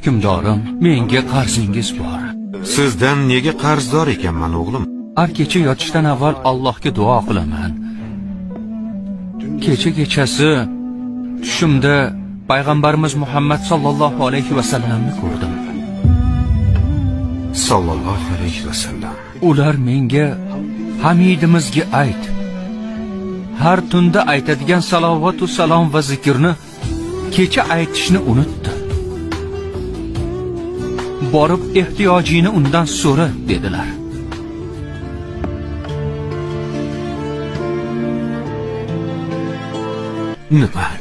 hukmdorim, menga qarzingiz bor. Sizdan nega qarzdor ekanman o'g'lim? Har kecha yotishdan avval Allohga duo qilaman. Kechasi tushimda payg'ambarimiz Muhammad sallallohu alayhi va sallamni ko'rdim. Sallallohu alayhi va sallam. Ular menga Hamidimizga ayt. Har tunda aytadigan salovat va salom va zikrni kecha aytishni unutdi. Borib ehtiyojini undan so'ra dedilar.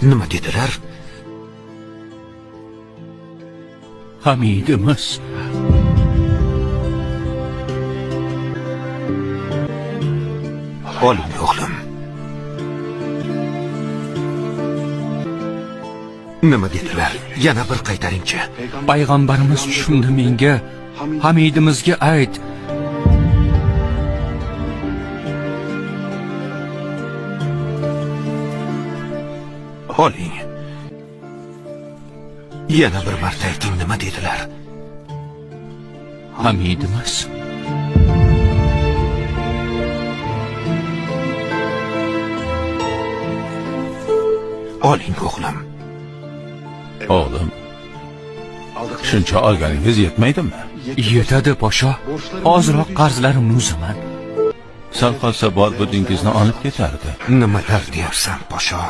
Nima dedilar? Hamidimiz Oling o'g'lim. Nima dedilar? Yana bir qaytaringchi. payg'ambarimiz tushimda menga Hamidimizga ayt. Oling. Yana bir marta ayting, nima dedilar? Hamidimiz Oling o'g'lim. Oğlum, shuncha olganingiz yetmaydimi? yetadi podsho. Ozroq qarzlarimni uzaman. Sal qolsa bor budingizni olib ketardi. Nimalar deyapsan, podsho?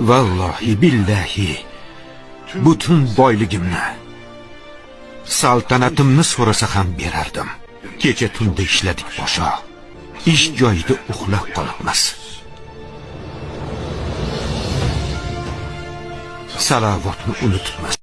Vallohi billahi butun boyligimni, saltanatimni so'rasa ham berardim. Kecha tunda ishladik podsho. Ish joyida uxlab qolibmiz. Salavatni unutibmiz.